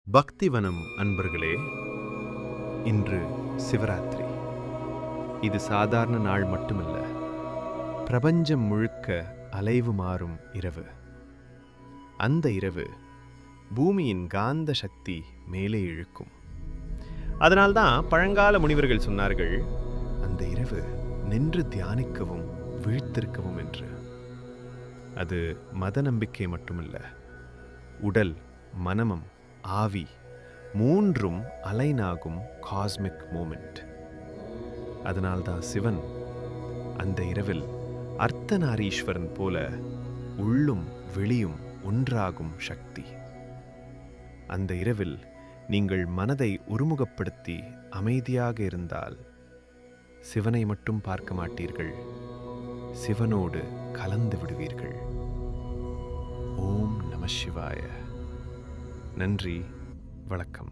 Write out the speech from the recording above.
பக்திவனம் அன்பர்களே, இன்று சிவராத்திரி. இது சாதாரண நாள் மட்டுமல்ல, பிரபஞ்சம் முழுக்க அலைவு மாறும் இரவு. அந்த இரவு பூமியின் காந்த சக்தி மேலே இழுக்கும். அதனால்தான் பழங்கால முனிவர்கள் சொன்னார்கள், அந்த இரவு நின்று தியானிக்கவும் விழித்திருக்கவும் என்று. அது மத நம்பிக்கை மட்டுமல்ல, உடல், மனமும் ஆவி மூன்றும் அலைனாகும் காஸ்மிக் மூமெண்ட். அதனால்தான் சிவன் அந்த இரவில் அர்த்தநாரீஸ்வரன் போல உள்ளும் வெளியும் ஒன்றாகும் சக்தி. அந்த இரவில் நீங்கள் மனதை ஒருமுகப்படுத்தி அமைதியாக இருந்தால் சிவனை மட்டும் பார்க்க மாட்டீர்கள், சிவனோடு கலந்து விடுவீர்கள். ஓம் நம சிவாய. நன்றி, வணக்கம்.